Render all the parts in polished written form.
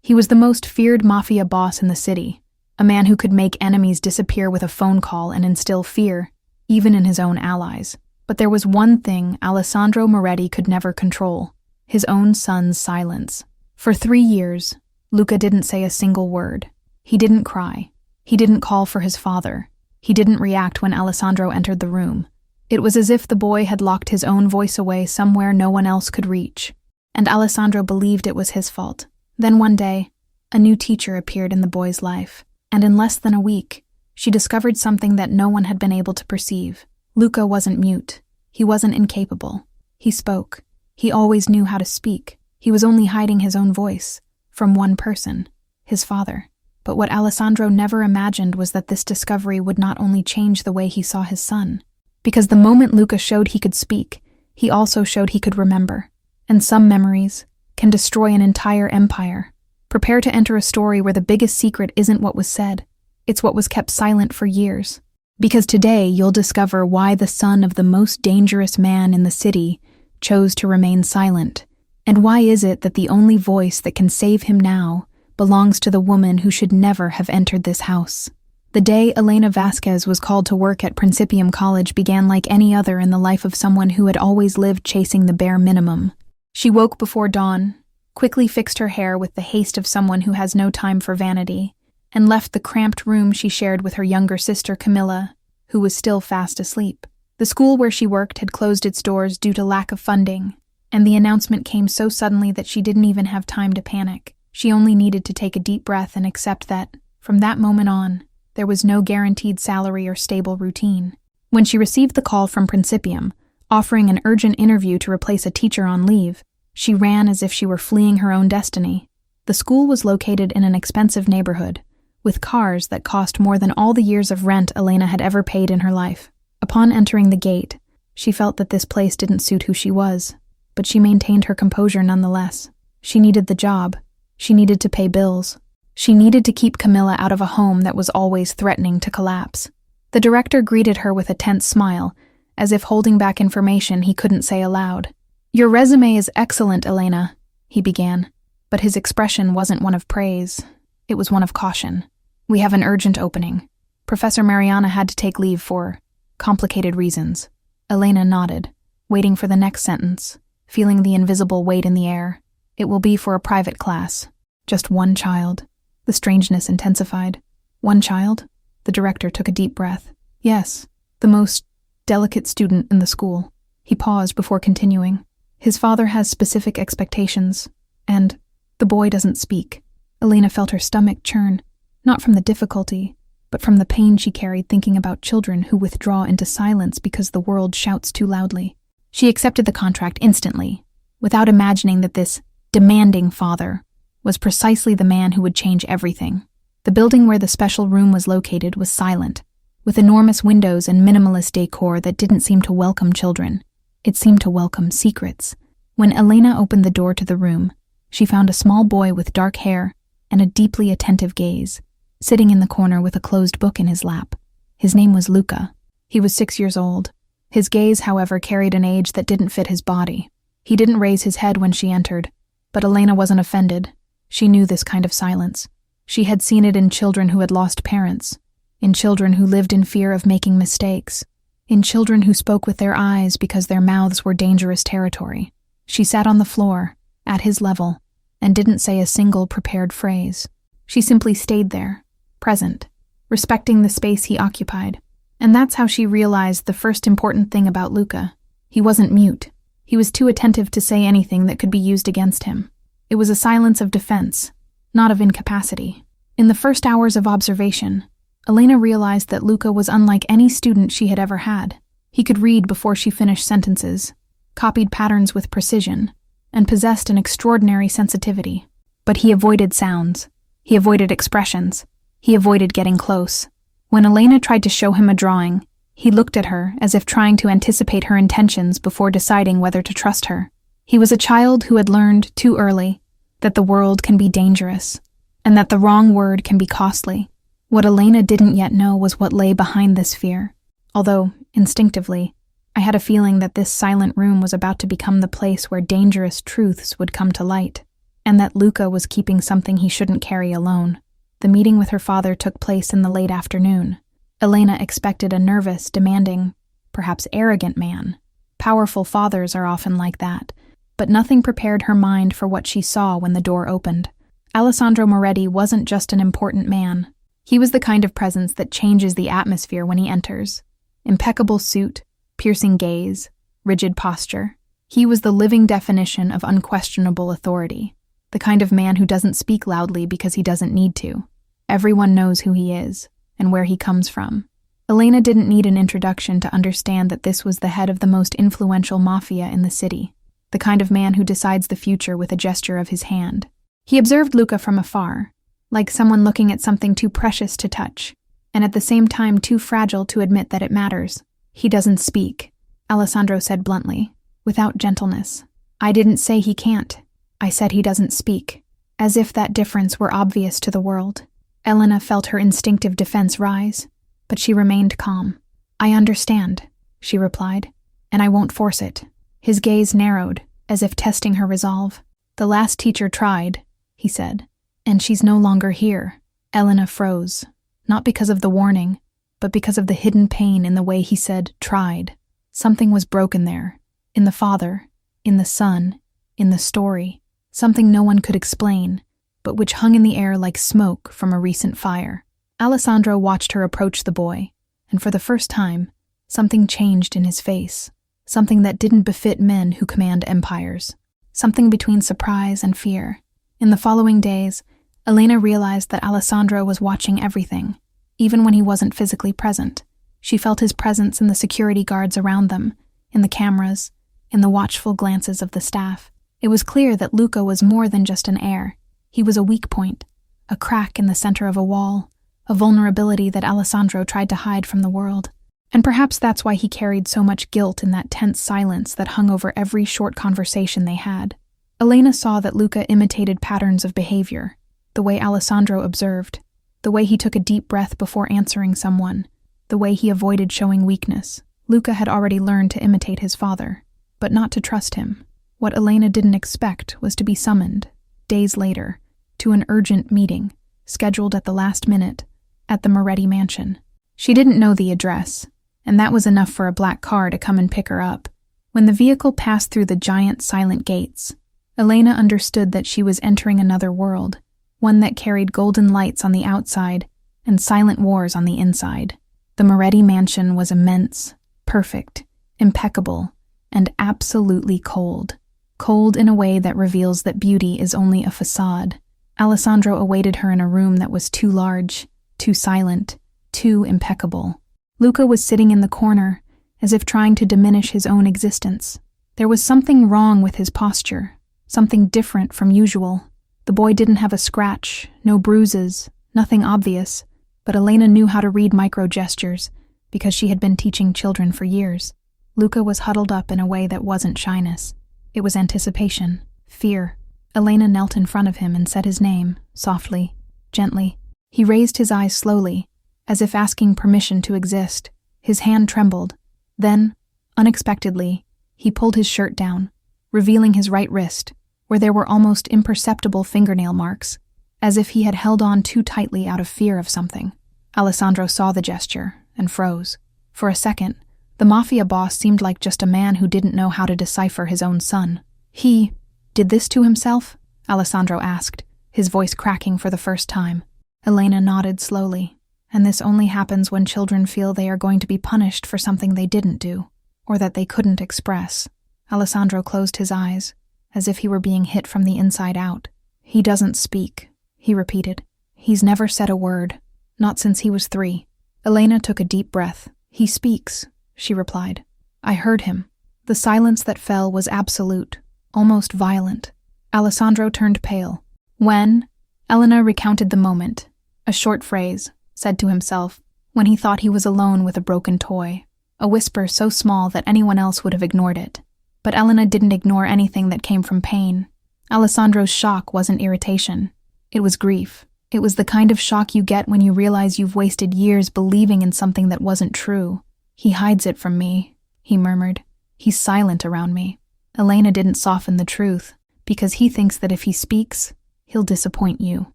He was the most feared mafia boss in the city, a man who could make enemies disappear with a phone call and instill fear, even in his own allies. But there was one thing Alessandro Moretti could never control: his own son's silence. For 3 years, Luca didn't say a single word. He didn't cry. He didn't call for his father. He didn't react when Alessandro entered the room. It was as if the boy had locked his own voice away somewhere no one else could reach. And Alessandro believed it was his fault. Then one day, a new teacher appeared in the boy's life, and in less than a week, she discovered something that no one had been able to perceive. Luca wasn't mute. He wasn't incapable. He spoke. He always knew how to speak. He was only hiding his own voice from one person, his father. But what Alessandro never imagined was that this discovery would not only change the way he saw his son. Because the moment Luca showed he could speak, he also showed he could remember. And some memories can destroy an entire empire. Prepare to enter a story where the biggest secret isn't what was said, it's what was kept silent for years. Because today you'll discover why the son of the most dangerous man in the city chose to remain silent. And why is it that the only voice that can save him now belongs to the woman who should never have entered this house? The day Elena Vasquez was called to work at Principium College began like any other in the life of someone who had always lived chasing the bare minimum. She woke before dawn, quickly fixed her hair with the haste of someone who has no time for vanity, and left the cramped room she shared with her younger sister Camilla, who was still fast asleep. The school where she worked had closed its doors due to lack of funding, and the announcement came so suddenly that she didn't even have time to panic. She only needed to take a deep breath and accept that, from that moment on, there was no guaranteed salary or stable routine. When she received the call from Principium, offering an urgent interview to replace a teacher on leave, she ran as if she were fleeing her own destiny. The school was located in an expensive neighborhood, with cars that cost more than all the years of rent Elena had ever paid in her life. Upon entering the gate, she felt that this place didn't suit who she was, but she maintained her composure nonetheless. She needed the job. She needed to pay bills. She needed to keep Camilla out of a home that was always threatening to collapse. The director greeted her with a tense smile, as if holding back information he couldn't say aloud. "Your resume is excellent, Elena," he began, but his expression wasn't one of praise. It was one of caution. "We have an urgent opening. Professor Mariana had to take leave for complicated reasons." Elena nodded, waiting for the next sentence, feeling the invisible weight in the air. "It will be for a private class. Just one child." The strangeness intensified. "One child?" The director took a deep breath. "Yes, the most delicate student in the school." He paused before continuing. "His father has specific expectations, and the boy doesn't speak." Elena felt her stomach churn, not from the difficulty, but from the pain she carried thinking about children who withdraw into silence because the world shouts too loudly. She accepted the contract instantly, without imagining that this demanding father was precisely the man who would change everything. The building where the special room was located was silent, with enormous windows and minimalist decor that didn't seem to welcome children. It seemed to welcome secrets. When Elena opened the door to the room, she found a small boy with dark hair and a deeply attentive gaze, sitting in the corner with a closed book in his lap. His name was Luca. He was 6 years old. His gaze, however, carried an age that didn't fit his body. He didn't raise his head when she entered, but Elena wasn't offended. She knew this kind of silence. She had seen it in children who had lost parents, in children who lived in fear of making mistakes, in children who spoke with their eyes because their mouths were dangerous territory. She sat on the floor, at his level, and didn't say a single prepared phrase. She simply stayed there, present, respecting the space he occupied. And that's how she realized the first important thing about Luca. He wasn't mute. He was too attentive to say anything that could be used against him. It was a silence of defense, not of incapacity. In the first hours of observation, Elena realized that Luca was unlike any student she had ever had. He could read before she finished sentences, copied patterns with precision, and possessed an extraordinary sensitivity. But he avoided sounds. He avoided expressions. He avoided getting close. When Elena tried to show him a drawing, he looked at her as if trying to anticipate her intentions before deciding whether to trust her. He was a child who had learned, too early, that the world can be dangerous, and that the wrong word can be costly. What Elena didn't yet know was what lay behind this fear. Although, instinctively, I had a feeling that this silent room was about to become the place where dangerous truths would come to light. and that Luca was keeping something he shouldn't carry alone. The meeting with her father took place in the late afternoon. Elena expected a nervous, demanding, perhaps arrogant man. Powerful fathers are often like that, but nothing prepared her mind for what she saw when the door opened. Alessandro Moretti wasn't just an important man. He was the kind of presence that changes the atmosphere when he enters. Impeccable suit, piercing gaze, rigid posture. He was the living definition of unquestionable authority, the kind of man who doesn't speak loudly because he doesn't need to. Everyone knows who he is and where he comes from. Elena didn't need an introduction to understand that this was the head of the most influential mafia in the city, the kind of man who decides the future with a gesture of his hand. He observed Luca from afar, like someone looking at something too precious to touch, and at the same time too fragile to admit that it matters. "He doesn't speak," Alessandro said bluntly, without gentleness. "I didn't say he can't. I said he doesn't speak," as if that difference were obvious to the world. Elena felt her instinctive defense rise, but she remained calm. "I understand," she replied, "and I won't force it." His gaze narrowed, as if testing her resolve. "The last teacher tried," he said, "and she's no longer here." Elena froze, not because of the warning, but because of the hidden pain in the way he said tried. Something was broken there, in the father, in the son, in the story, something no one could explain, but which hung in the air like smoke from a recent fire. Alessandro watched her approach the boy, and for the first time, something changed in his face, something that didn't befit men who command empires, something between surprise and fear. In the following days, Elena realized that Alessandro was watching everything, even when he wasn't physically present. She felt his presence in the security guards around them, in the cameras, in the watchful glances of the staff. It was clear that Luca was more than just an heir. He was a weak point, a crack in the center of a wall, a vulnerability that Alessandro tried to hide from the world. And perhaps that's why he carried so much guilt in that tense silence that hung over every short conversation they had. Elena saw that Luca imitated patterns of behavior, the way Alessandro observed, the way he took a deep breath before answering someone, the way he avoided showing weakness. Luca had already learned to imitate his father, but not to trust him. What Elena didn't expect was to be summoned, days later, to an urgent meeting, scheduled at the last minute, at the Moretti mansion. She didn't know the address, and that was enough for a black car to come and pick her up. When the vehicle passed through the giant silent gates, Elena understood that she was entering another world, one that carried golden lights on the outside and silent wars on the inside. The Moretti mansion was immense, perfect, impeccable, and absolutely cold. Cold in a way that reveals that beauty is only a facade. Alessandro awaited her in a room that was too large, too silent, too impeccable. Luca was sitting in the corner, as if trying to diminish his own existence. There was something wrong with his posture, something different from usual. The boy didn't have a scratch, no bruises, nothing obvious, but Elena knew how to read micro-gestures because she had been teaching children for years. Luca was huddled up in a way that wasn't shyness. It was anticipation, fear. Elena knelt in front of him and said his name, softly, gently. He raised his eyes slowly, as if asking permission to exist. His hand trembled. Then, unexpectedly, he pulled his shirt down, revealing his right wrist, where there were almost imperceptible fingernail marks, as if he had held on too tightly out of fear of something. Alessandro saw the gesture and froze. For a second, the Mafia Boss seemed like just a man who didn't know how to decipher his own son. He did this to himself? Alessandro asked, his voice cracking for the first time. Elena nodded slowly. And this only happens when children feel they are going to be punished for something they didn't do, or that they couldn't express. Alessandro closed his eyes, as if he were being hit from the inside out. "He doesn't speak," he repeated. "He's never said a word, not since he was 3. Elena took a deep breath. "He speaks," she replied. "I heard him." The silence that fell was absolute, almost violent. Alessandro turned pale. When? Elena recounted the moment, a short phrase, said to himself, when he thought he was alone with a broken toy, a whisper so small that anyone else would have ignored it. But Elena didn't ignore anything that came from pain. Alessandro's shock wasn't irritation. It was grief. It was the kind of shock you get when you realize you've wasted years believing in something that wasn't true. "He hides it from me," he murmured. "He's silent around me." Elena didn't soften the truth, because he thinks that if he speaks, he'll disappoint you."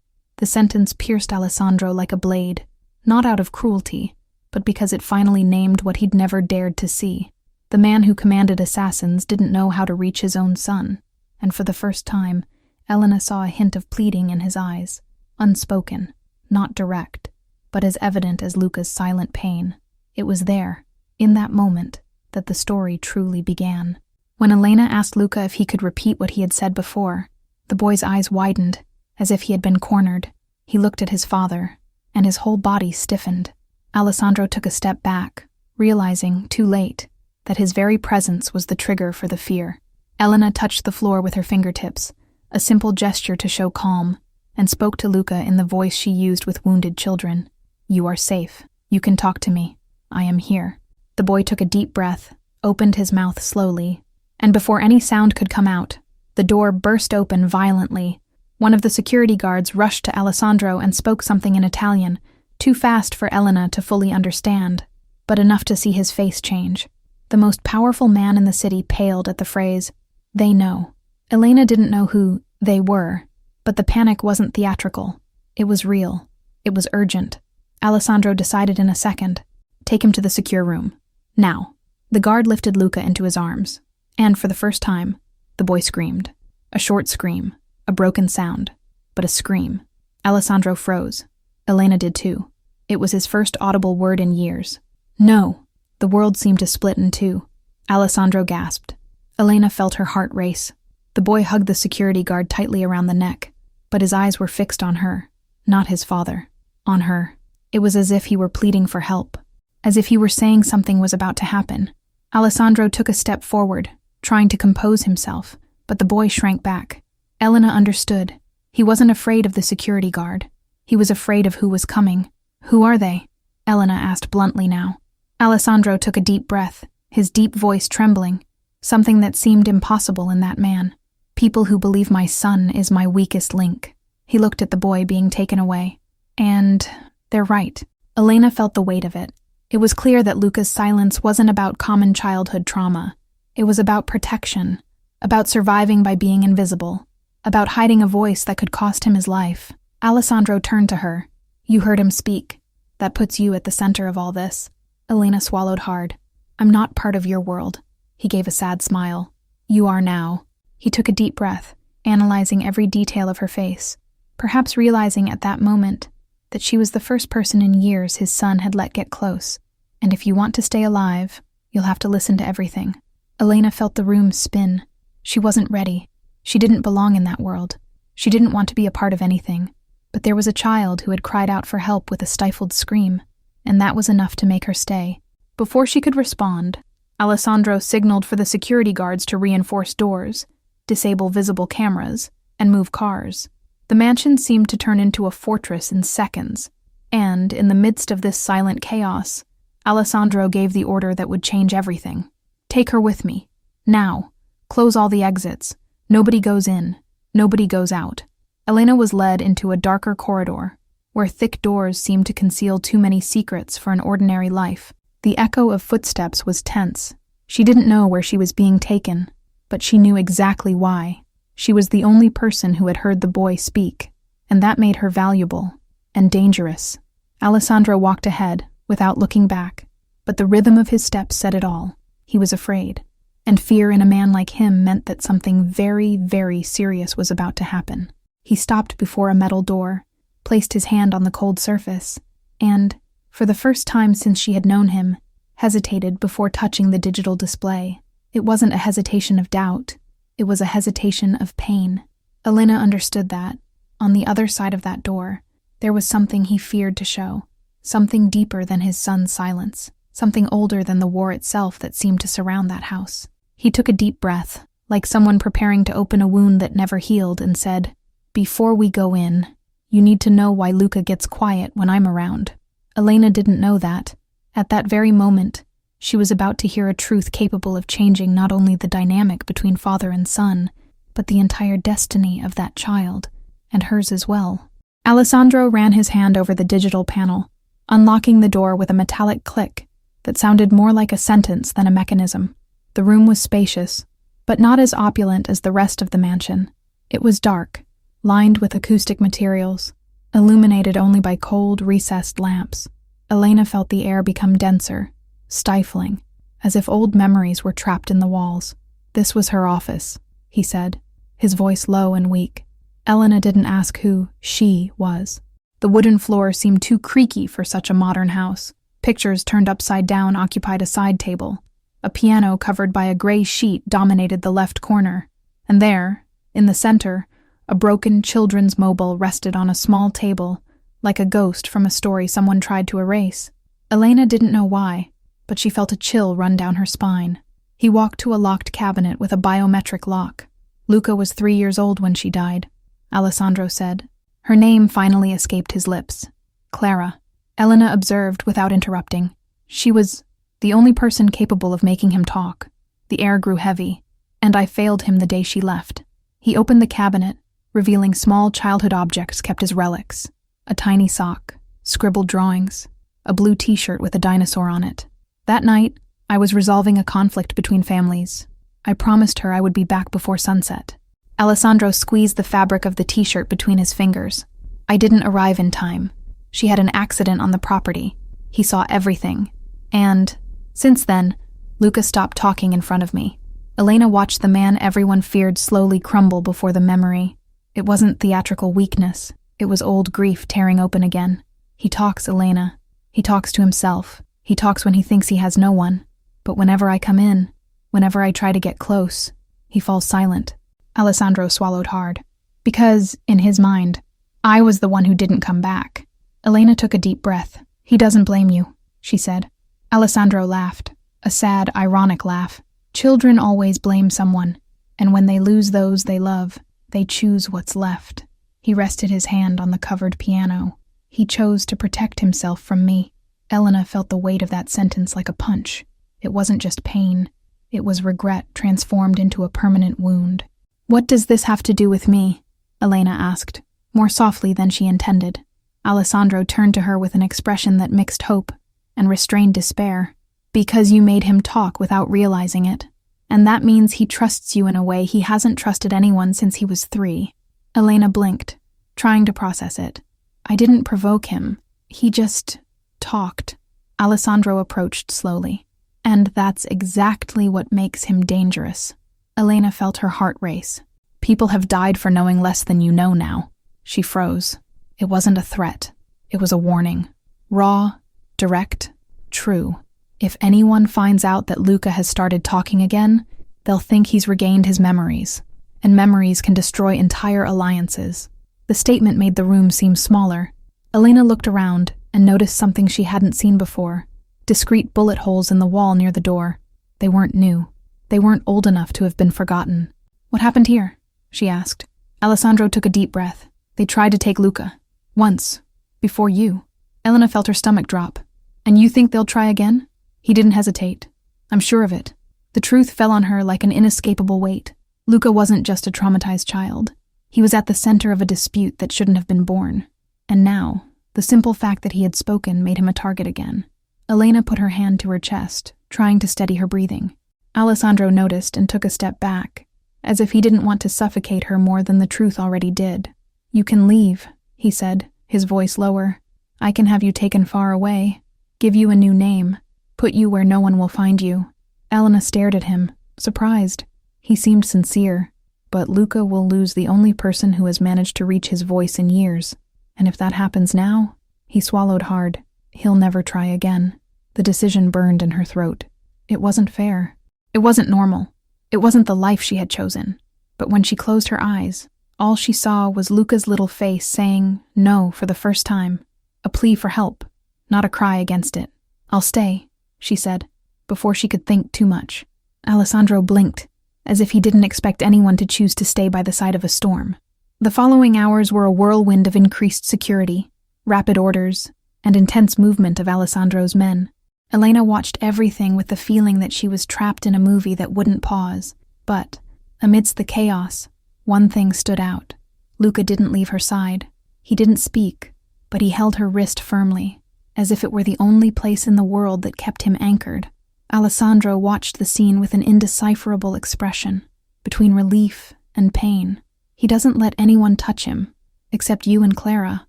The sentence pierced Alessandro like a blade, not out of cruelty, but because it finally named what he'd never dared to see. The man who commanded assassins didn't know how to reach his own son, and for the first time, Elena saw a hint of pleading in his eyes, unspoken, not direct, but as evident as Luca's silent pain. It was there, in that moment, that the story truly began. When Elena asked Luca if he could repeat what he had said before, the boy's eyes widened, as if he had been cornered. He looked at his father, and his whole body stiffened. Alessandro took a step back, realizing, too late, that his very presence was the trigger for the fear. Elena touched the floor with her fingertips, a simple gesture to show calm, and spoke to Luca in the voice she used with wounded children. "You are safe. You can talk to me. I am here." The boy took a deep breath, opened his mouth slowly, and before any sound could come out, the door burst open violently. One of the security guards rushed to Alessandro and spoke something in Italian, too fast for Elena to fully understand, but enough to see his face change. The most powerful man in the city paled at the phrase, "They know." Elena didn't know who they were, but the panic wasn't theatrical. It was real. It was urgent. Alessandro decided in a second. "Take him to the secure room. Now." The guard lifted Luca into his arms, and for the first time, the boy screamed. A short scream, a broken sound, but a scream. Alessandro froze. Elena did too. It was his first audible word in years. "No." The world seemed to split in two. Alessandro gasped. Elena felt her heart race. The boy hugged the security guard tightly around the neck, but his eyes were fixed on her, not his father. On her. It was as if he were pleading for help, as if he were saying something was about to happen. Alessandro took a step forward, trying to compose himself, but the boy shrank back. Elena understood. He wasn't afraid of the security guard. He was afraid of who was coming. "Who are they?" Elena asked bluntly now. Alessandro took a deep breath, his deep voice trembling, something that seemed impossible in that man. "People who believe my son is my weakest link." He looked at the boy being taken away. And they're right. Elena felt the weight of it. It was clear that Luca's silence wasn't about common childhood trauma. It was about protection, about surviving by being invisible, about hiding a voice that could cost him his life. Alessandro turned to her. "You heard him speak. That puts you at the center of all this." Elena swallowed hard. "I'm not part of your world." He gave a sad smile. "You are now." He took a deep breath, analyzing every detail of her face, perhaps realizing at that moment that she was the first person in years his son had let get close. And if you want to stay alive, you'll have to listen to everything. Elena felt the room spin. She wasn't ready. She didn't belong in that world. She didn't want to be a part of anything. But there was a child who had cried out for help with a stifled scream, and that was enough to make her stay. Before she could respond, Alessandro signaled for the security guards to reinforce doors, disable visible cameras, and move cars. The mansion seemed to turn into a fortress in seconds, and, in the midst of this silent chaos, Alessandro gave the order that would change everything. "Take her with me. Now. Close all the exits. Nobody goes in. Nobody goes out." Elena was led into a darker corridor, where thick doors seemed to conceal too many secrets for an ordinary life. The echo of footsteps was tense. She didn't know where she was being taken, but she knew exactly why. She was the only person who had heard the boy speak, and that made her valuable and dangerous. Alessandro walked ahead, without looking back, but the rhythm of his steps said it all. He was afraid, and fear in a man like him meant that something very, very serious was about to happen. He stopped before a metal door, placed his hand on the cold surface, and, for the first time since she had known him, hesitated before touching the digital display. It wasn't a hesitation of doubt. It was a hesitation of pain. Elena understood that, on the other side of that door, there was something he feared to show, something deeper than his son's silence, something older than the war itself that seemed to surround that house. He took a deep breath, like someone preparing to open a wound that never healed, and said, "Before we go in, you need to know why Luca gets quiet when I'm around." Elena didn't know that. At that very moment, she was about to hear a truth capable of changing not only the dynamic between father and son, but the entire destiny of that child, and hers as well. Alessandro ran his hand over the digital panel, unlocking the door with a metallic click that sounded more like a sentence than a mechanism. The room was spacious, but not as opulent as the rest of the mansion. It was dark, lined with acoustic materials, illuminated only by cold, recessed lamps. Elena felt the air become denser, stifling, as if old memories were trapped in the walls. "This was her office," he said, his voice low and weak. Elena didn't ask who she was. The wooden floor seemed too creaky for such a modern house. Pictures turned upside down occupied a side table. A piano covered by a gray sheet dominated the left corner, and there, in the center, a broken children's mobile rested on a small table, like a ghost from a story someone tried to erase. Elena didn't know why, but she felt a chill run down her spine. He walked to a locked cabinet with a biometric lock. Luca was 3 years old when she died, Alessandro said. Her name finally escaped his lips. Clara. Elena observed without interrupting. She was the only person capable of making him talk. The air grew heavy, and I failed him the day she left. He opened the cabinet, revealing small childhood objects kept as relics. A tiny sock, scribbled drawings, a blue t-shirt with a dinosaur on it. That night, I was resolving a conflict between families. I promised her I would be back before sunset. Alessandro squeezed the fabric of the t-shirt between his fingers. I didn't arrive in time. She had an accident on the property. He saw everything. And, since then, Luca stopped talking in front of me. Elena watched the man everyone feared slowly crumble before the memory. It wasn't theatrical weakness. It was old grief tearing open again. He talks, Elena. He talks to himself. He talks when he thinks he has no one. But whenever I come in, whenever I try to get close, he falls silent. Alessandro swallowed hard. Because, in his mind, I was the one who didn't come back. Elena took a deep breath. "He doesn't blame you," she said. Alessandro laughed, a sad, ironic laugh. Children always blame someone, and when they lose those they love, they choose what's left. He rested his hand on the covered piano. He chose to protect himself from me. Elena felt the weight of that sentence like a punch. It wasn't just pain. It was regret transformed into a permanent wound. "What does this have to do with me?" Elena asked, more softly than she intended. Alessandro turned to her with an expression that mixed hope and restrained despair. "Because you made him talk without realizing it. And that means he trusts you in a way he hasn't trusted anyone since he was 3. Elena blinked, trying to process it. "I didn't provoke him. He just talked." Alessandro approached slowly. "And that's exactly what makes him dangerous." Elena felt her heart race. "People have died for knowing less than you know now." She froze. It wasn't a threat. It was a warning. Raw, direct, true. If anyone finds out that Luca has started talking again, they'll think he's regained his memories, and memories can destroy entire alliances. The statement made the room seem smaller. Elena looked around and noticed something she hadn't seen before. Discreet bullet holes in the wall near the door. They weren't new. They weren't old enough to have been forgotten. "What happened here?" she asked. Alessandro took a deep breath. "They tried to take Luca. Once. Before you." Elena felt her stomach drop. "And you think they'll try again?" He didn't hesitate. "I'm sure of it." The truth fell on her like an inescapable weight. Luca wasn't just a traumatized child. He was at the center of a dispute that shouldn't have been born. And now, the simple fact that he had spoken made him a target again. Elena put her hand to her chest, trying to steady her breathing. Alessandro noticed and took a step back, as if he didn't want to suffocate her more than the truth already did. "You can leave," he said, his voice lower. "I can have you taken far away, give you a new name, put you where no one will find you." Elena stared at him, surprised. He seemed sincere, but Luca will lose the only person who has managed to reach his voice in years. And if that happens now, he swallowed hard. He'll never try again. The decision burned in her throat. It wasn't fair. It wasn't normal. It wasn't the life she had chosen. But when she closed her eyes, all she saw was Luca's little face saying no for the first time. A plea for help, not a cry against it. "I'll stay," she said, before she could think too much. Alessandro blinked, as if he didn't expect anyone to choose to stay by the side of a storm. The following hours were a whirlwind of increased security, rapid orders, and intense movement of Alessandro's men. Elena watched everything with the feeling that she was trapped in a movie that wouldn't pause. But, amidst the chaos, one thing stood out. Luca didn't leave her side. He didn't speak, but he held her wrist firmly, as if it were the only place in the world that kept him anchored. Alessandro watched the scene with an indecipherable expression, between relief and pain. He doesn't let anyone touch him, except you and Clara,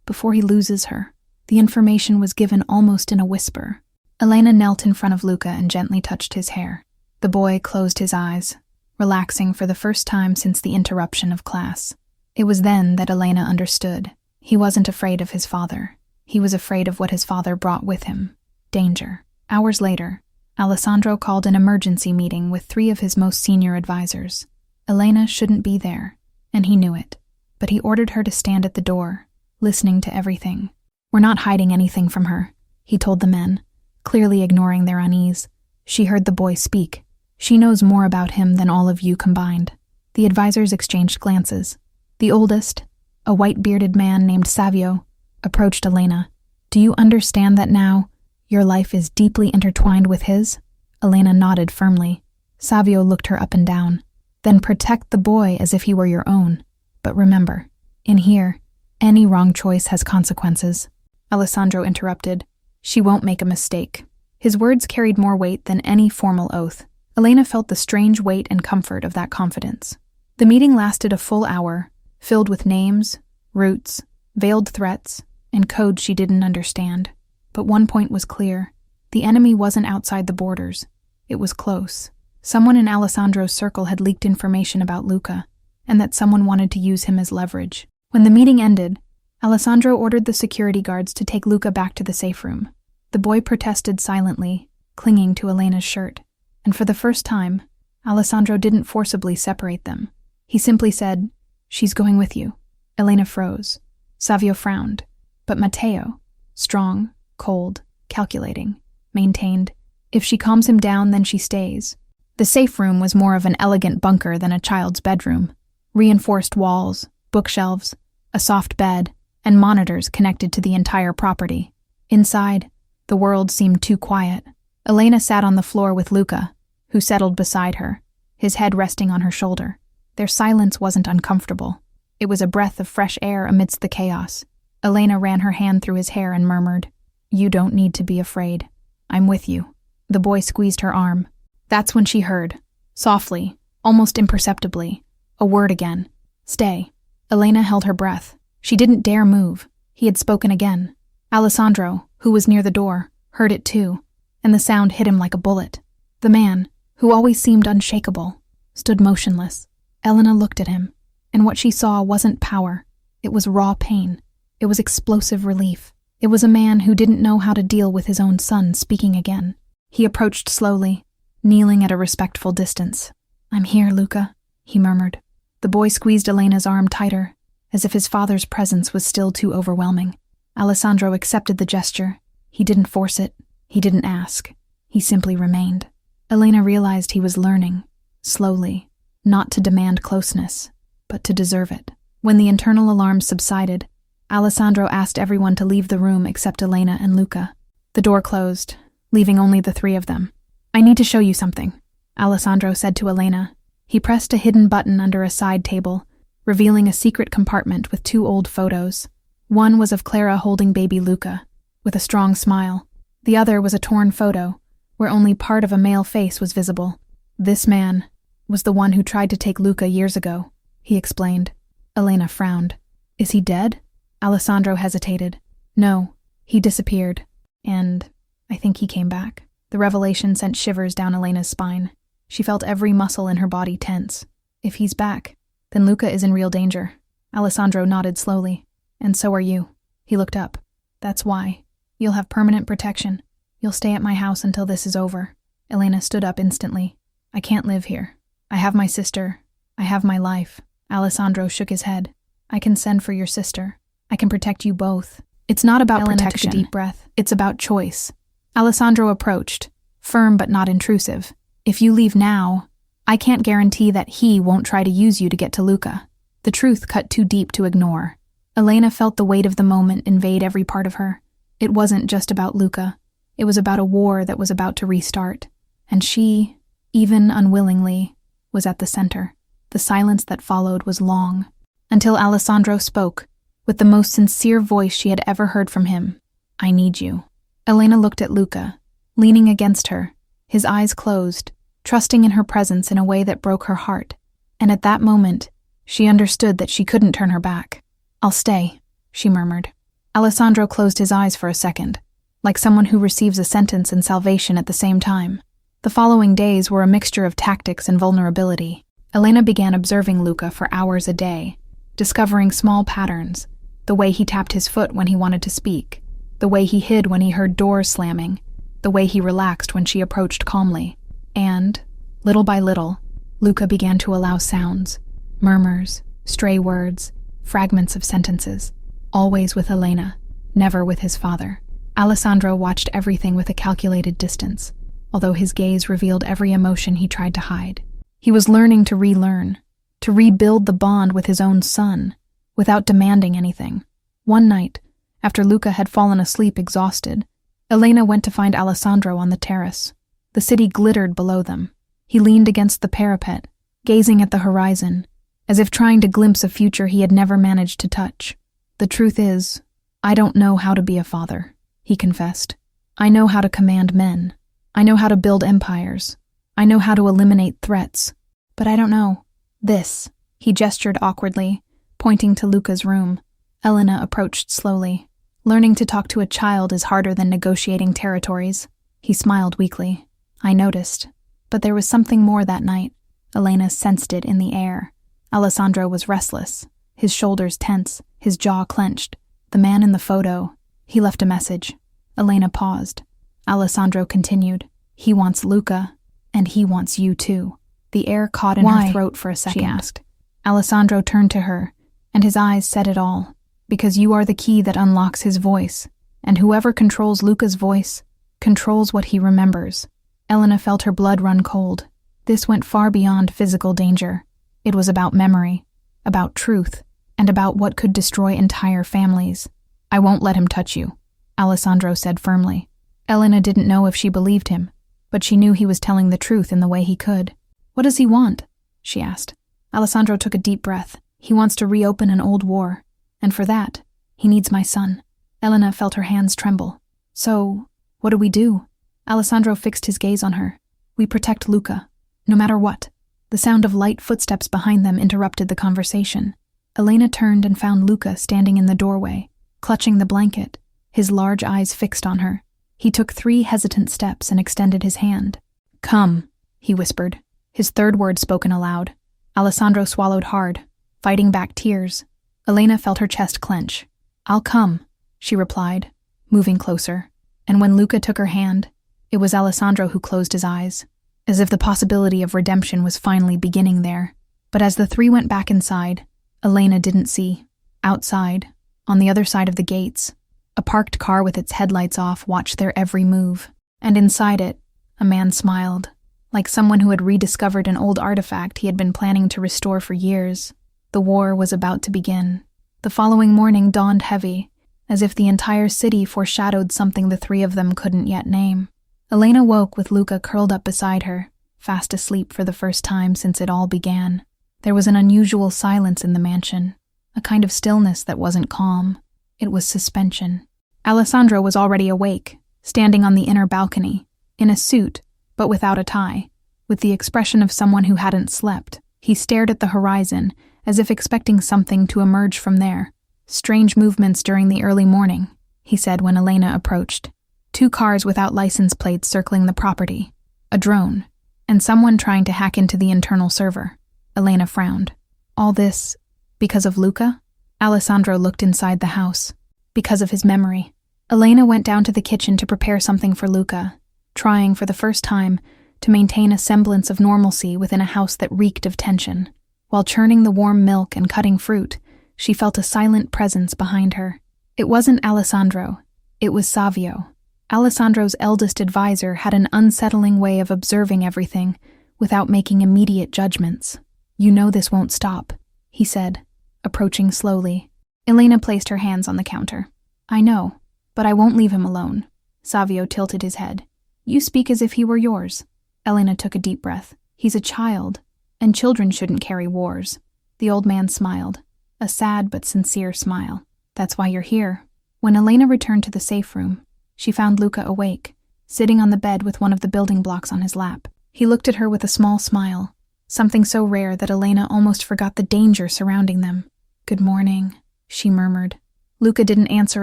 before he loses her. The information was given almost in a whisper. Elena knelt in front of Luca and gently touched his hair. The boy closed his eyes, relaxing for the first time since the interruption of class. It was then that Elena understood. He wasn't afraid of his father. He was afraid of what his father brought with him: danger. Hours later, Alessandro called an emergency meeting with 3 of his most senior advisors. Elena shouldn't be there, and he knew it, but he ordered her to stand at the door, listening to everything. "We're not hiding anything from her," he told the men, clearly ignoring their unease. She heard the boy speak. "She knows more about him than all of you combined." The advisors exchanged glances. The oldest, a white-bearded man named Savio, approached Elena. "Do you understand that now your life is deeply intertwined with his?" Elena nodded firmly. Savio looked her up and down. "Then protect the boy as if he were your own. But remember, in here, any wrong choice has consequences." Alessandro interrupted. "She won't make a mistake." His words carried more weight than any formal oath. Elena felt the strange weight and comfort of that confidence. The meeting lasted a full hour, filled with names, routes, veiled threats, and codes she didn't understand. But one point was clear. The enemy wasn't outside the borders. It was close. Someone in Alessandro's circle had leaked information about Luca, and that someone wanted to use him as leverage. When the meeting ended, Alessandro ordered the security guards to take Luca back to the safe room. The boy protested silently, clinging to Elena's shirt, and for the first time, Alessandro didn't forcibly separate them. He simply said, "She's going with you." Elena froze. Savio frowned. But Matteo, strong, cold, calculating, maintained, "If she calms him down, then she stays." The safe room was more of an elegant bunker than a child's bedroom. Reinforced walls, bookshelves, a soft bed, and monitors connected to the entire property. Inside, the world seemed too quiet. Elena sat on the floor with Luca, who settled beside her, his head resting on her shoulder. Their silence wasn't uncomfortable. It was a breath of fresh air amidst the chaos. Elena ran her hand through his hair and murmured, "You don't need to be afraid. I'm with you." The boy squeezed her arm. That's when she heard, softly, almost imperceptibly, a word again: "Stay." Elena held her breath. She didn't dare move. He had spoken again. Alessandro, who was near the door, heard it too, and the sound hit him like a bullet. The man, who always seemed unshakable, stood motionless. Elena looked at him, and what she saw wasn't power. It was raw pain. It was explosive relief. It was a man who didn't know how to deal with his own son speaking again. He approached slowly, kneeling at a respectful distance. "I'm here, Luca," he murmured. The boy squeezed Elena's arm tighter, as if his father's presence was still too overwhelming. Alessandro accepted the gesture. He didn't force it. He didn't ask. He simply remained. Elena realized he was learning, slowly, not to demand closeness, but to deserve it. When the internal alarm subsided, Alessandro asked everyone to leave the room except Elena and Luca. The door closed, leaving only the 3 of them. "I need to show you something," Alessandro said to Elena. He pressed a hidden button under a side table, revealing a secret compartment with 2 old photos. One was of Clara holding baby Luca, with a strong smile. The other was a torn photo, where only part of a male face was visible. "This man was the one who tried to take Luca years ago," he explained. Elena frowned. "Is he dead?" Alessandro hesitated. "No, he disappeared, and I think he came back." The revelation sent shivers down Elena's spine. She felt every muscle in her body tense. "If he's back, then Luca is in real danger." Alessandro nodded slowly. "And so are you." He looked up. "That's why. You'll have permanent protection. You'll stay at my house until this is over." Elena stood up instantly. "I can't live here. I have my sister. I have my life." Alessandro shook his head. "I can send for your sister. I can protect you both." "It's not about protection." Took a deep breath. "It's about choice." Alessandro approached, firm but not intrusive. "If you leave now, I can't guarantee that he won't try to use you to get to Luca." The truth cut too deep to ignore. Elena felt the weight of the moment invade every part of her. It wasn't just about Luca. It was about a war that was about to restart. And she, even unwillingly, was at the center. The silence that followed was long, until Alessandro spoke, with the most sincere voice she had ever heard from him. "I need you." Elena looked at Luca, leaning against her, his eyes closed, trusting in her presence in a way that broke her heart. And at that moment, She understood that she couldn't turn her back. "I'll stay," she murmured. Alessandro closed his eyes for a second, like someone who receives a sentence and salvation at the same time. The following days were a mixture of tactics and vulnerability. Elena began observing Luca for hours a day, discovering small patterns, the way he tapped his foot when he wanted to speak, the way he hid when he heard doors slamming, the way he relaxed when she approached calmly. And, little by little, Luca began to allow sounds, murmurs, stray words, fragments of sentences, always with Elena, never with his father. Alessandro watched everything with a calculated distance, although his gaze revealed every emotion he tried to hide. He was learning to relearn, to rebuild the bond with his own son, without demanding anything. One night, after Luca had fallen asleep exhausted, Elena went to find Alessandro on the terrace. The city glittered below them. He leaned against the parapet, gazing at the horizon, as if trying to glimpse a future he had never managed to touch. "The truth is, I don't know how to be a father," he confessed. "I know how to command men. I know how to build empires. I know how to eliminate threats. But I don't know this." He gestured awkwardly, pointing to Luca's room. Elena approached slowly. "Learning to talk to a child is harder than negotiating territories." He smiled weakly. "I noticed. But there was something more that night." Elena sensed it in the air. Alessandro was restless, his shoulders tense, his jaw clenched. The man in the photo, he left a message. Elena paused. Alessandro continued. "He wants Luca, and he wants you too." The air caught in her throat for a second. She asked. Alessandro turned to her, and his eyes said it all. "Because you are the key that unlocks his voice, and whoever controls Luca's voice controls what he remembers." Elena felt her blood run cold. This went far beyond physical danger. It was about memory, about truth, and about what could destroy entire families. "I won't let him touch you," Alessandro said firmly. Elena didn't know if she believed him, but she knew he was telling the truth in the way he could. "What does he want?" she asked. Alessandro took a deep breath. "He wants to reopen an old war, and for that, he needs my son." Elena felt her hands tremble. "So, what do we do?" Alessandro fixed his gaze on her. "We protect Luca, no matter what." The sound of light footsteps behind them interrupted the conversation. Elena turned and found Luca standing in the doorway, clutching the blanket, his large eyes fixed on her. He took 3 hesitant steps and extended his hand. "Come," he whispered, his third word spoken aloud. Alessandro swallowed hard, fighting back tears. Elena felt her chest clench. "I'll come," she replied, moving closer. And when Luca took her hand, it was Alessandro who closed his eyes, as if the possibility of redemption was finally beginning there. But as the 3 went back inside, Elena didn't see. Outside, on the other side of the gates, a parked car with its headlights off watched their every move. And inside it, a man smiled, like someone who had rediscovered an old artifact he had been planning to restore for years. The war was about to begin. The following morning dawned heavy, as if the entire city foreshadowed something the 3 of them couldn't yet name. Elena woke with Luca curled up beside her, fast asleep for the first time since it all began. There was an unusual silence in the mansion, a kind of stillness that wasn't calm. It was suspension. Alessandro was already awake, standing on the inner balcony, in a suit, but without a tie, with the expression of someone who hadn't slept. He stared at the horizon, as if expecting something to emerge from there. "Strange movements during the early morning," he said when Elena approached. 2 cars without license plates circling the property, a drone, and someone trying to hack into the internal server. Elena frowned. "All this because of Luca?" Alessandro looked inside the house. "Because of his memory." Elena went down to the kitchen to prepare something for Luca, trying for the first time to maintain a semblance of normalcy within a house that reeked of tension. While churning the warm milk and cutting fruit, she felt a silent presence behind her. It wasn't Alessandro, it was Savio. Alessandro's eldest advisor had an unsettling way of observing everything without making immediate judgments. "You know this won't stop," he said, approaching slowly. Elena placed her hands on the counter. "I know, but I won't leave him alone." Savio tilted his head. "You speak as if he were yours." Elena took a deep breath. "He's a child, and children shouldn't carry wars." The old man smiled, a sad but sincere smile. "That's why you're here." When Elena returned to the safe room, she found Luca awake, sitting on the bed with one of the building blocks on his lap. He looked at her with a small smile, something so rare that Elena almost forgot the danger surrounding them. "Good morning," she murmured. Luca didn't answer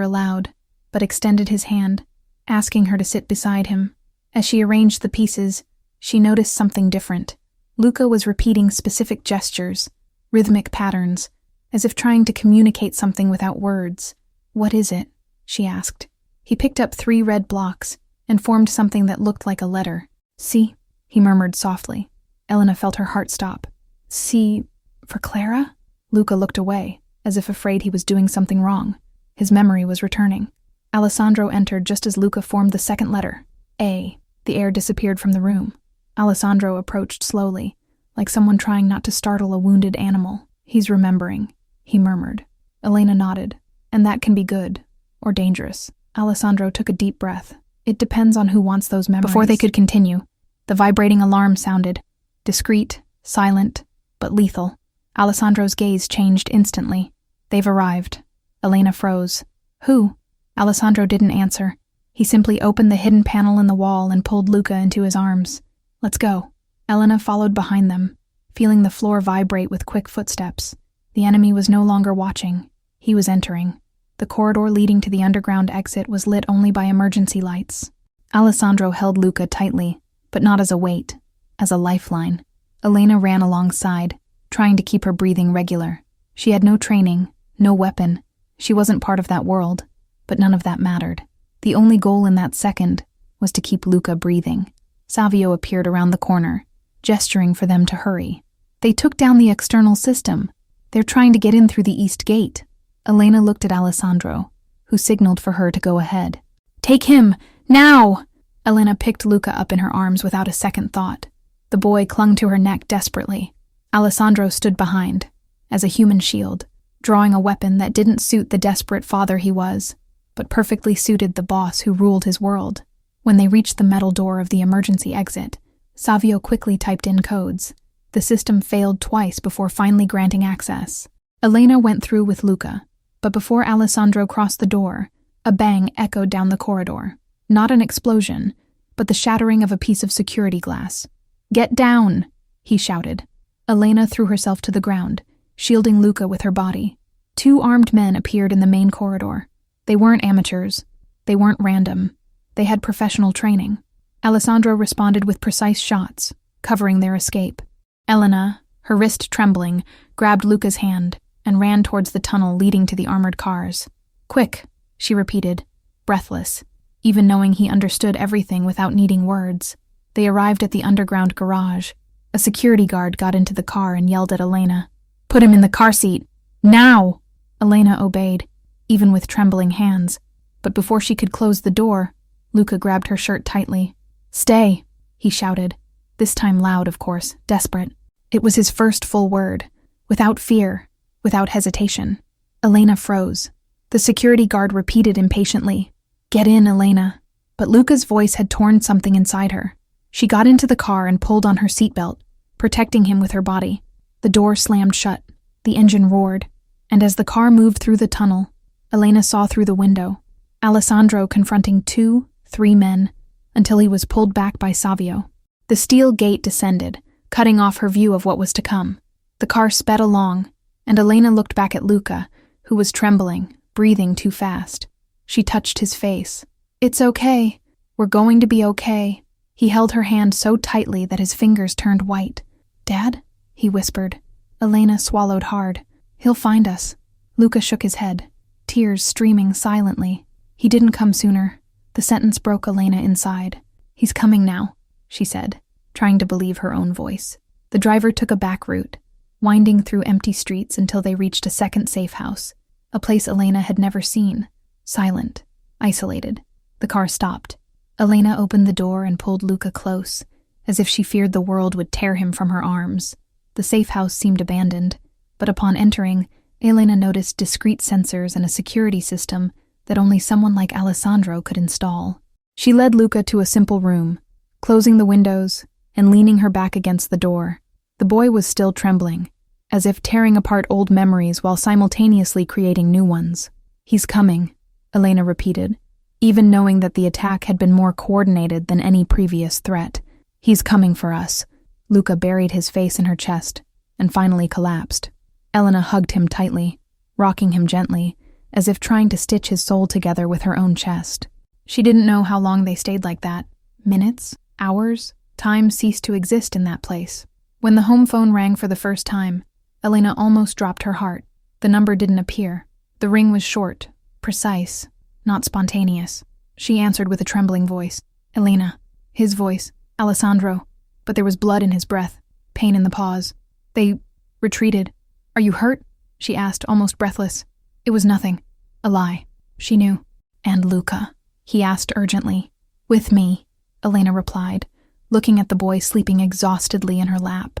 aloud, but extended his hand, asking her to sit beside him. As she arranged the pieces, she noticed something different. Luca was repeating specific gestures, rhythmic patterns, as if trying to communicate something without words. "What is it?" she asked. He picked up 3 red blocks and formed something that looked like a letter. "C," he murmured softly. Elena felt her heart stop. "C for Clara?" Luca looked away, as if afraid he was doing something wrong. His memory was returning. Alessandro entered just as Luca formed the second letter, A. The air disappeared from the room. Alessandro approached slowly, like someone trying not to startle a wounded animal. "He's remembering," he murmured. Elena nodded. "And that can be good, or dangerous." Alessandro took a deep breath. "It depends on who wants those memories." Before they could continue, the vibrating alarm sounded. Discreet, silent, but lethal. Alessandro's gaze changed instantly. "They've arrived." Elena froze. "Who?" Alessandro didn't answer. He simply opened the hidden panel in the wall and pulled Luca into his arms. "Let's go." Elena followed behind them, feeling the floor vibrate with quick footsteps. The enemy was no longer watching. He was entering. The corridor leading to the underground exit was lit only by emergency lights. Alessandro held Luca tightly, but not as a weight, as a lifeline. Elena ran alongside, trying to keep her breathing regular. She had no training, no weapon. She wasn't part of that world, but none of that mattered. The only goal in that second was to keep Luca breathing. Savio appeared around the corner, gesturing for them to hurry. "They took down the external system. They're trying to get in through the east gate." Elena looked at Alessandro, who signaled for her to go ahead. "Take him, now!" Elena picked Luca up in her arms without a second thought. The boy clung to her neck desperately. Alessandro stood behind, as a human shield, drawing a weapon that didn't suit the desperate father he was, but perfectly suited the boss who ruled his world. When they reached the metal door of the emergency exit, Savio quickly typed in codes. The system failed twice before finally granting access. Elena went through with Luca, but before Alessandro crossed the door, a bang echoed down the corridor. Not an explosion, but the shattering of a piece of security glass. "Get down!" he shouted. Elena threw herself to the ground, shielding Luca with her body. 2 armed men appeared in the main corridor. They weren't amateurs. They weren't random. They had professional training. Alessandro responded with precise shots, covering their escape. Elena, her wrist trembling, grabbed Luca's hand and ran towards the tunnel leading to the armored cars. "Quick," she repeated, breathless, even knowing he understood everything without needing words. They arrived at the underground garage. A security guard got into the car and yelled at Elena. "Put him in the car seat! Now!" Elena obeyed, even with trembling hands. But before she could close the door, Luca grabbed her shirt tightly. "Stay," he shouted, this time loud, of course, desperate. It was his first full word, without fear, without hesitation. Elena froze. The security guard repeated impatiently, "Get in, Elena." But Luca's voice had torn something inside her. She got into the car and pulled on her seatbelt, protecting him with her body. The door slammed shut, the engine roared, and as the car moved through the tunnel, Elena saw through the window Alessandro confronting 2, 3 men, until he was pulled back by Savio. The steel gate descended, cutting off her view of what was to come. The car sped along, and Elena looked back at Luca, who was trembling, breathing too fast. She touched his face. "It's okay. We're going to be okay." He held her hand so tightly that his fingers turned white. "Dad?" he whispered. Elena swallowed hard. "He'll find us." Luca shook his head, tears streaming silently. "He didn't come sooner." The sentence broke Elena inside. "He's coming now," she said, trying to believe her own voice. The driver took a back route, winding through empty streets until they reached a second safe house, a place Elena had never seen. Silent, isolated. The car stopped. Elena opened the door and pulled Luca close, as if she feared the world would tear him from her arms. The safe house seemed abandoned, but upon entering, Elena noticed discreet sensors and a security system that only someone like Alessandro could install. She led Luca to a simple room, closing the windows and leaning her back against the door. The boy was still trembling, as if tearing apart old memories while simultaneously creating new ones. "He's coming," Elena repeated, even knowing that the attack had been more coordinated than any previous threat. "He's coming for us." Luca buried his face in her chest and finally collapsed. Elena hugged him tightly, rocking him gently, as if trying to stitch his soul together with her own chest. She didn't know how long they stayed like that. Minutes? Hours? Time ceased to exist in that place. When the home phone rang for the first time, Elena almost dropped her heart. The number didn't appear. The ring was short, precise, not spontaneous. She answered with a trembling voice. Elena. His voice. Alessandro. But there was blood in his breath, pain in the pause. They retreated. Are you hurt? She asked, almost breathless. It was nothing. A lie. She knew. And Luca? He asked urgently. With me, Elena replied, looking at the boy sleeping exhaustedly in her lap.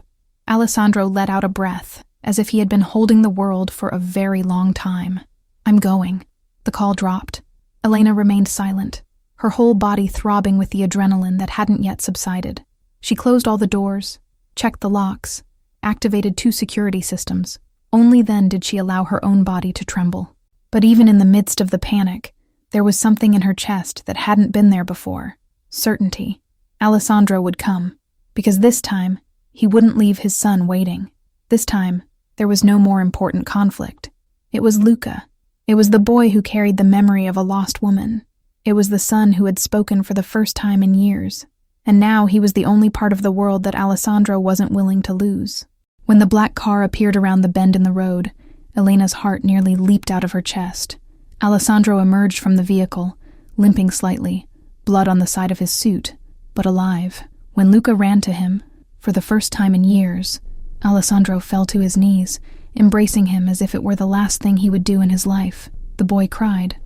Alessandro let out a breath, as if he had been holding the world for a very long time. I'm going. The call dropped. Elena remained silent, her whole body throbbing with the adrenaline that hadn't yet subsided. She closed all the doors, checked the locks, activated 2 security systems. Only then did she allow her own body to tremble. But even in the midst of the panic, there was something in her chest that hadn't been there before. Certainty. Alessandro would come, because this time, he wouldn't leave his son waiting. This time, there was no more important conflict. It was Luca. It was the boy who carried the memory of a lost woman. It was the son who had spoken for the first time in years. And now he was the only part of the world that Alessandro wasn't willing to lose. When the black car appeared around the bend in the road, Elena's heart nearly leaped out of her chest. Alessandro emerged from the vehicle, limping slightly, blood on the side of his suit, but alive. When Luca ran to him, for the first time in years, Alessandro fell to his knees, embracing him as if it were the last thing he would do in his life. The boy cried.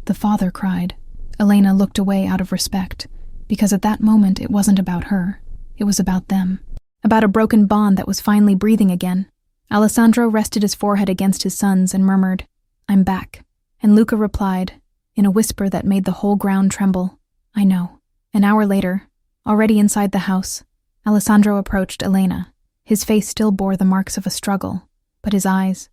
The father cried. Elena looked away out of respect, because at that moment it wasn't about her. It was about them. About a broken bond that was finally breathing again. Alessandro rested his forehead against his son's and murmured, I'm back. And Luca replied, in a whisper that made the whole ground tremble, I know. An hour later, already inside the house, Alessandro approached Elena. His face still bore the marks of a struggle, but his eyes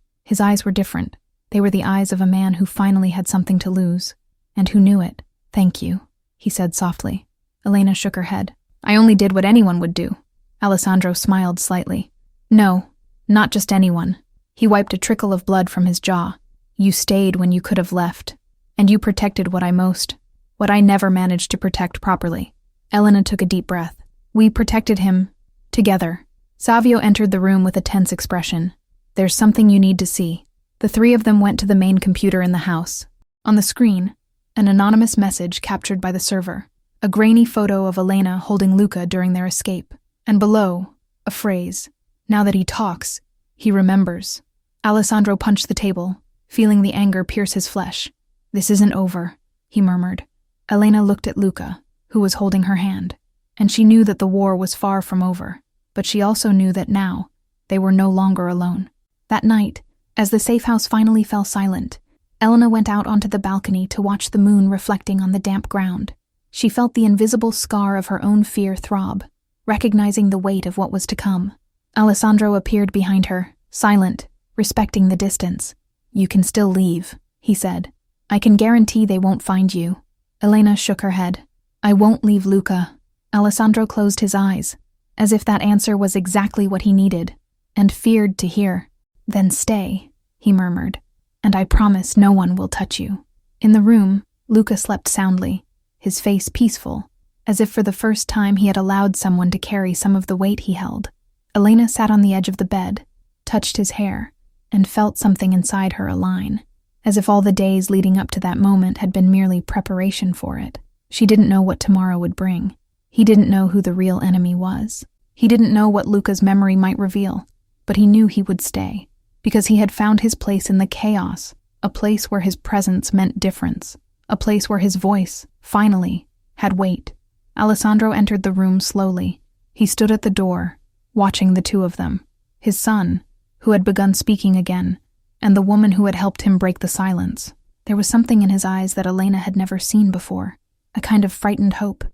were different. They were the eyes of a man who finally had something to lose, and who knew it. Thank you, he said softly. Elena shook her head. I only did what anyone would do. Alessandro smiled slightly. No, not just anyone. He wiped a trickle of blood from his jaw. You stayed when you could have left, and you protected what I never managed to protect properly. Elena took a deep breath. We protected him, together. Savio entered the room with a tense expression. There's something you need to see. The 3 of them went to the main computer in the house. On the screen, an anonymous message captured by the server. A grainy photo of Elena holding Luca during their escape. And below, a phrase. Now that he talks, he remembers. Alessandro punched the table, feeling the anger pierce his flesh. This isn't over, he murmured. Elena looked at Luca, who was holding her hand, and she knew that the war was far from over, but she also knew that now, they were no longer alone. That night, as the safe house finally fell silent, Elena went out onto the balcony to watch the moon reflecting on the damp ground. She felt the invisible scar of her own fear throb, recognizing the weight of what was to come. Alessandro appeared behind her, silent, respecting the distance. You can still leave, he said. I can guarantee they won't find you. Elena shook her head. I won't leave Luca. Alessandro closed his eyes, as if that answer was exactly what he needed, and feared to hear. Then stay, he murmured, and I promise no one will touch you. In the room, Luca slept soundly, his face peaceful, as if for the first time he had allowed someone to carry some of the weight he held. Elena sat on the edge of the bed, touched his hair, and felt something inside her align, as if all the days leading up to that moment had been merely preparation for it. She didn't know what tomorrow would bring. He didn't know who the real enemy was. He didn't know what Luca's memory might reveal, but he knew he would stay, because he had found his place in the chaos, a place where his presence meant difference, a place where his voice, finally, had weight. Alessandro entered the room slowly. He stood at the door, watching the 2 of them, his son, who had begun speaking again, and the woman who had helped him break the silence. There was something in his eyes that Elena had never seen before, a kind of frightened hope,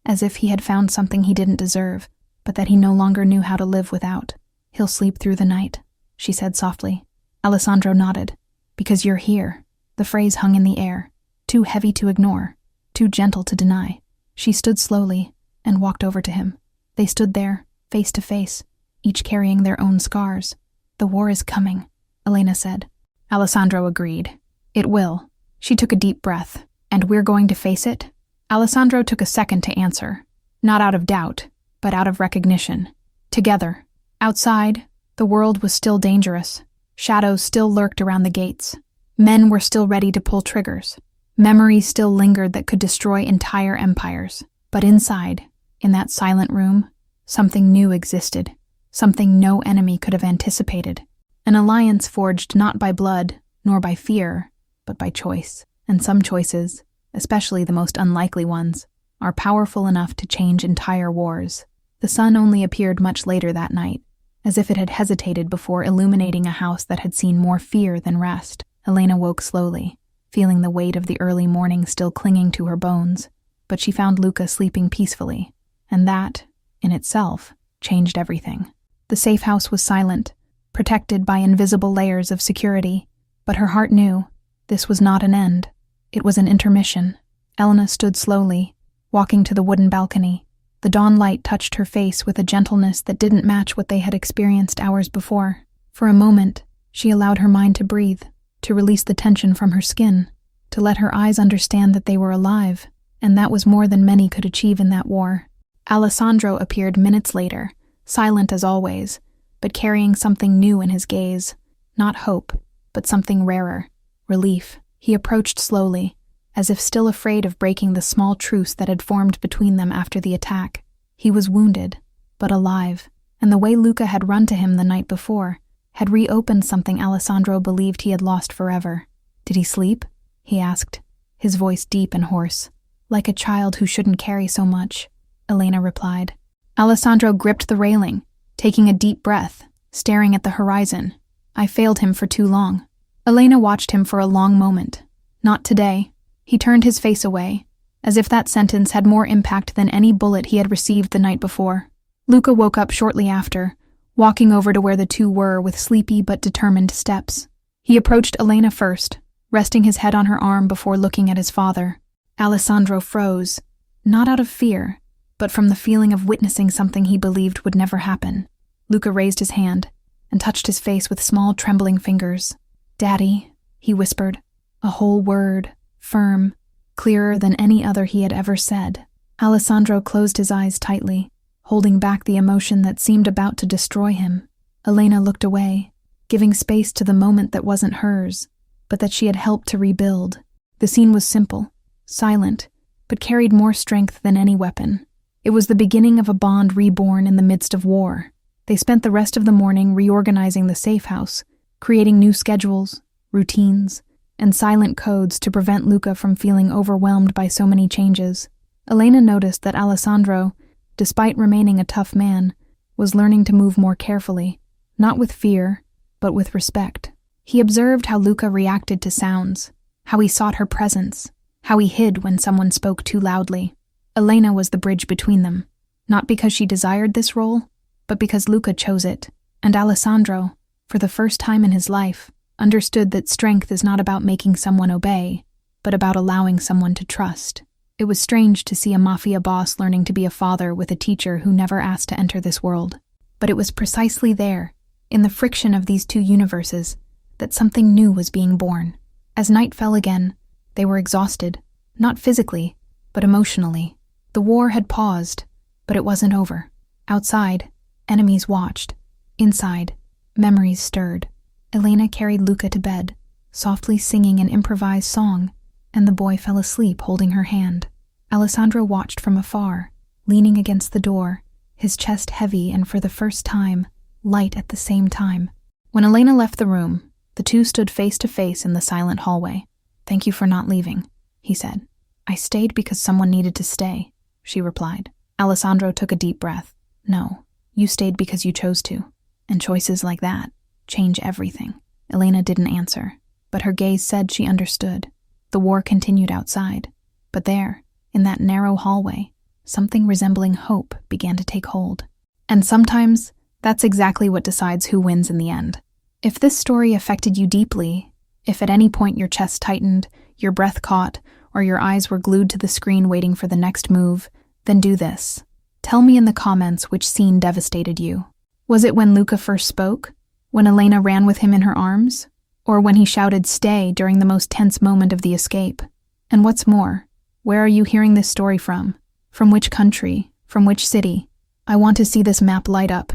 as if he had found something he didn't deserve, but that he no longer knew how to live without. He'll sleep through the night, she said softly. Alessandro nodded. Because you're here. The phrase hung in the air, too heavy to ignore, too gentle to deny. She stood slowly and walked over to him. They stood there, face to face, each carrying their own scars. "The war is coming," Elena said. Alessandro agreed. "It will." She took a deep breath. "And we're going to face it?" Alessandro took a second to answer, not out of doubt, but out of recognition. Together. Outside, the world was still dangerous. Shadows still lurked around the gates. Men were still ready to pull triggers. Memories still lingered that could destroy entire empires. But inside, in that silent room, something new existed. Something no enemy could have anticipated. An alliance forged not by blood, nor by fear, but by choice. And some choices, especially the most unlikely ones, are powerful enough to change entire wars. The sun only appeared much later that night, as if it had hesitated before illuminating a house that had seen more fear than rest. Elena woke slowly, feeling the weight of the early morning still clinging to her bones, but she found Luca sleeping peacefully, and that, in itself, changed everything. The safe house was silent, protected by invisible layers of security, but her heart knew this was not an end. It was an intermission. Elena stood slowly, walking to the wooden balcony. The dawn light touched her face with a gentleness that didn't match what they had experienced hours before. For a moment, she allowed her mind to breathe, to release the tension from her skin, to let her eyes understand that they were alive, and that was more than many could achieve in that war. Alessandro appeared minutes later, silent as always, but carrying something new in his gaze. Not hope, but something rarer, relief. He approached slowly, as if still afraid of breaking the small truce that had formed between them after the attack. He was wounded, but alive, and the way Luca had run to him the night before had reopened something Alessandro believed he had lost forever. "Did he sleep?" he asked, his voice deep and hoarse. "Like a child who shouldn't carry so much," Elena replied. Alessandro gripped the railing, taking a deep breath, staring at the horizon. "I failed him for too long." Elena watched him for a long moment. "Not today." He turned his face away, as if that sentence had more impact than any bullet he had received the night before. Luca woke up shortly after, walking over to where the two were with sleepy but determined steps. He approached Elena first, resting his head on her arm before looking at his father. Alessandro froze, not out of fear, but from the feeling of witnessing something he believed would never happen. Luca raised his hand and touched his face with small trembling fingers. "Daddy," he whispered, a whole word, firm, clearer than any other he had ever said. Alessandro closed his eyes tightly, holding back the emotion that seemed about to destroy him. Elena looked away, giving space to the moment that wasn't hers, but that she had helped to rebuild. The scene was simple, silent, but carried more strength than any weapon. It was the beginning of a bond reborn in the midst of war. They spent the rest of the morning reorganizing the safe house, creating new schedules, routines, and silent codes to prevent Luca from feeling overwhelmed by so many changes. Elena noticed that Alessandro, despite remaining a tough man, was learning to move more carefully, not with fear, but with respect. He observed how Luca reacted to sounds, how he sought her presence, how he hid when someone spoke too loudly. Elena was the bridge between them, not because she desired this role, but because Luca chose it, and Alessandro, for the first time in his life, understood that strength is not about making someone obey, but about allowing someone to trust. It was strange to see a mafia boss learning to be a father with a teacher who never asked to enter this world. But it was precisely there, in the friction of these two universes, that something new was being born. As night fell again, they were exhausted, not physically, but emotionally. The war had paused, but it wasn't over. Outside, enemies watched. Inside, memories stirred. Elena carried Luca to bed, softly singing an improvised song, and the boy fell asleep holding her hand. Alessandro watched from afar, leaning against the door, his chest heavy and for the first time, light at the same time. When Elena left the room, the two stood face to face in the silent hallway. "Thank you for not leaving," he said. "I stayed because someone needed to stay," she replied. Alessandro took a deep breath. "No, you stayed because you chose to, and choices like that change everything." Elena didn't answer, but her gaze said she understood. The war continued outside, but there, in that narrow hallway, something resembling hope began to take hold. And sometimes, that's exactly what decides who wins in the end. If this story affected you deeply, if at any point your chest tightened, your breath caught, or your eyes were glued to the screen waiting for the next move, then do this. Tell me in the comments which scene devastated you. Was it when Luca first spoke? When Elena ran with him in her arms? Or when he shouted "stay" during the most tense moment of the escape? And what's more, where are you hearing this story from? From which country? From which city? I want to see this map light up.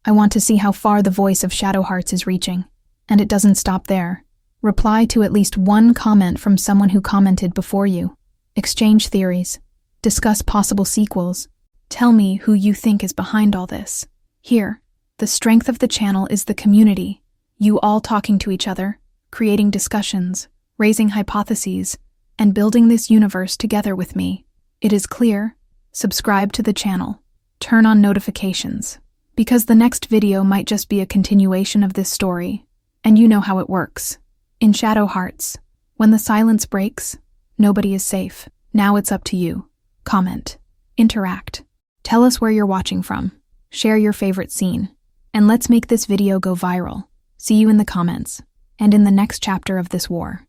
I want to see how far the voice of Shadow Hearts is reaching. And it doesn't stop there. Reply to at least one comment from someone who commented before you. Exchange theories. Discuss possible sequels. Tell me who you think is behind all this. Here, the strength of the channel is the community. You all talking to each other, creating discussions, raising hypotheses, and building this universe together with me. It is clear. Subscribe to the channel. Turn on notifications. Because the next video might just be a continuation of this story. And you know how it works. In Shadow Hearts, when the silence breaks, nobody is safe. Now it's up to you. Comment. Interact. Tell us where you're watching from. Share your favorite scene. And let's make this video go viral. See you in the comments. And in the next chapter of this war.